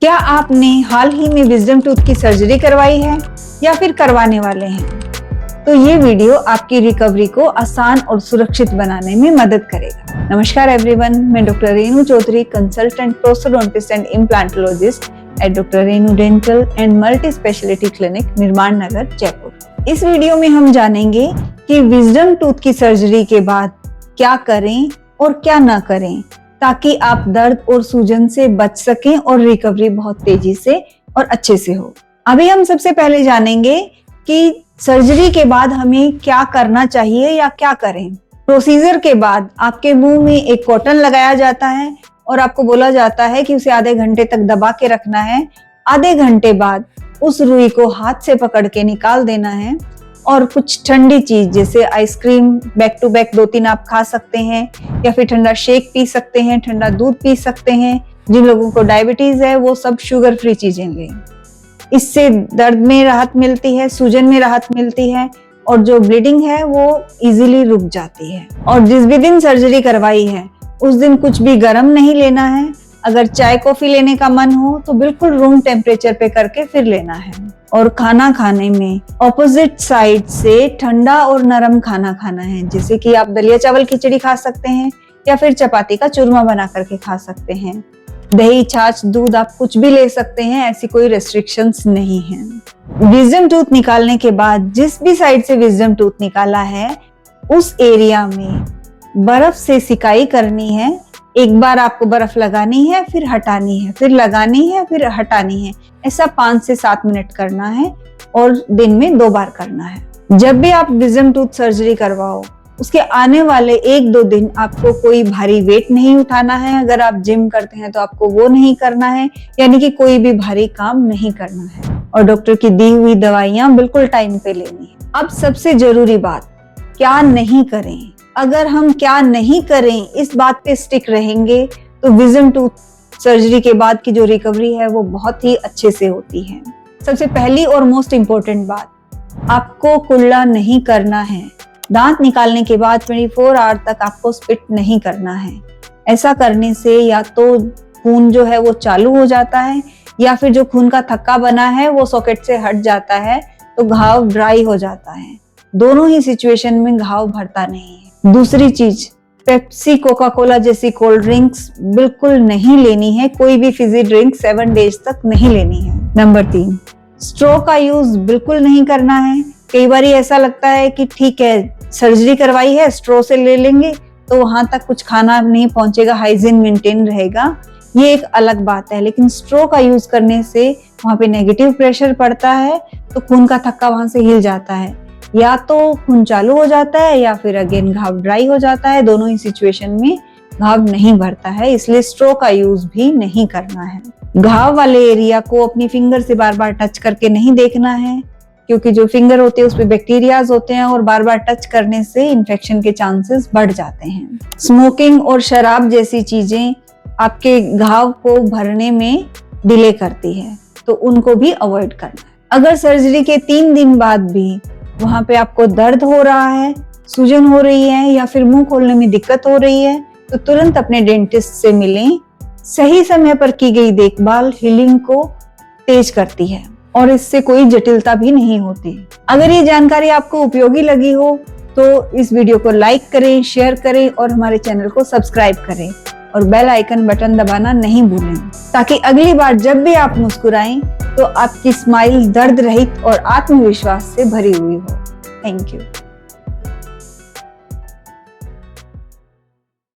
क्या आपने हाल ही में विजडम टूथ की सर्जरी करवाई है या फिर करवाने वाले हैं? तो ये वीडियो आपकी रिकवरी को आसान और सुरक्षित बनाने में मदद करेगा। नमस्कार एवरीवन, मैं doctor Renu Chaudhary, consultant prosthodontist and implantologist at doctor Renu dental and multi specialty clinic, Nirman Nagar, Jaipur. इस वीडियो में हम जानेंगे कि विजडम टूथ की सर्जरी के बाद क्या करें और क्या ना करें ताकि आप दर्द और सूजन से बच सकें और रिकवरी बहुत तेजी से और अच्छे से हो। अभी हम सबसे पहले जानेंगे कि सर्जरी के बाद हमें क्या करना चाहिए या क्या करें। प्रोसीजर के बाद आपके मुंह में एक कॉटन लगाया जाता है और आपको बोला जाता है कि उसे आधे घंटे तक दबा के रखना है। आधे घंटे बाद उस रुई को हाथ से पकड़ के निकाल देना है और कुछ ठंडी चीज जैसे आइसक्रीम बैक टू बैक 2-3 आप खा सकते हैं या फिर ठंडा शेक पी सकते हैं, ठंडा दूध पी सकते हैं। जिन लोगों को डायबिटीज है वो सब शुगर फ्री चीजें लें। इससे दर्द में राहत मिलती है, सूजन में राहत मिलती है और जो ब्लीडिंग है वो इजीली रुक जाती है। और जिस भी दिन सर्जरी करवाई है उस दिन कुछ भी गर्म नहीं लेना है। अगर चाय कॉफी लेने का मन हो तो बिल्कुल रूम टेम्परेचर पे करके फिर लेना है। और खाना खाने में ऑपोजिट साइड से ठंडा और नरम खाना खाना है, जैसे कि आप दलिया चावल खिचड़ी खा सकते हैं या फिर चपाती का चूरमा बना करके खा सकते हैं। दही, छाछ, दूध आप कुछ भी ले सकते हैं, ऐसी कोई रेस्ट्रिक्शंस नहीं है। विजडम टूथ निकालने के बाद जिस भी साइड से विजडम टूथ निकाला है उस एरिया में बर्फ से सिकाई करनी है। एक बार आपको बर्फ लगानी है, फिर हटानी है, फिर लगानी है, फिर हटानी है। ऐसा 5 से 7 मिनट करना है और दिन में 2 बार करना है। जब भी आप विजडम टूथ सर्जरी करवाओ उसके आने वाले 1-2 दिन आपको कोई भारी वेट नहीं उठाना है। अगर आप जिम करते हैं तो आपको वो नहीं करना है, यानी कि कोई भी भारी काम नहीं करना है। और डॉक्टर की दी हुई दवाइयां बिल्कुल टाइम पे लेनी है। अब सबसे जरूरी बात, क्या नहीं करें। अगर हम क्या नहीं करें इस बात पे स्टिक रहेंगे तो विजडम टूथ सर्जरी के बाद की जो रिकवरी है वो बहुत ही अच्छे से होती है। सबसे पहली और मोस्ट इम्पोर्टेंट बात, आपको कुल्ला नहीं करना है। दांत निकालने के बाद 24 आवर तक आपको स्पिट नहीं करना है। ऐसा करने से या तो खून जो है वो चालू हो जाता है या फिर जो खून का थक्का बना है वो सॉकेट से हट जाता है तो घाव ड्राई हो जाता है। दोनों ही सिचुएशन में घाव भरता नहीं है। दूसरी चीज, पेप्सी, कोका कोला जैसी कोल्ड ड्रिंक्स बिल्कुल नहीं लेनी है। कोई भी फिजी ड्रिंक 7 डेज तक नहीं लेनी है। नंबर 3, स्ट्रॉ का यूज बिल्कुल नहीं करना है। कई बार ऐसा लगता है कि ठीक है सर्जरी करवाई है, स्ट्रॉ से ले लेंगे तो वहां तक कुछ खाना नहीं पहुंचेगा, हाइजीन मेंटेन रहेगा, ये एक अलग बात है। लेकिन स्ट्रॉ का यूज करने से वहां पे नेगेटिव प्रेशर पड़ता है तो खून का थक्का वहां से हिल जाता है, या तो खून चालू हो जाता है या फिर अगेन घाव ड्राई हो जाता है। दोनों ही सिचुएशन में घाव नहीं भरता है, इसलिए स्ट्रॉ का यूज भी नहीं करना है। घाव वाले एरिया को अपनी फिंगर से बार बार टच करके नहीं देखना है, क्योंकि जो फिंगर होते हैं उसमें बैक्टीरियाज होते हैं और बार बार टच करने से इन्फेक्शन के चांसेस बढ़ जाते हैं। स्मोकिंग और शराब जैसी चीजें आपके घाव को भरने में डिले करती है, तो उनको भी अवॉइड करना है। अगर सर्जरी के 3 दिन बाद भी वहां पे आपको दर्द हो रहा है, सूजन हो रही है या फिर मुंह खोलने में दिक्कत हो रही है तो तुरंत अपने डेंटिस्ट से मिलें। सही समय पर की गई देखभाल हीलिंग को तेज करती है और इससे कोई जटिलता भी नहीं होती। अगर ये जानकारी आपको उपयोगी लगी हो तो इस वीडियो को लाइक करें, शेयर करें और हमारे चैनल को सब्सक्राइब करें और बेल आइकन बटन दबाना नहीं भूलें, ताकि अगली बार जब भी आप मुस्कुराएं तो आपकी स्माइल दर्द रहित और आत्मविश्वास से भरी हुई हो। Thank you.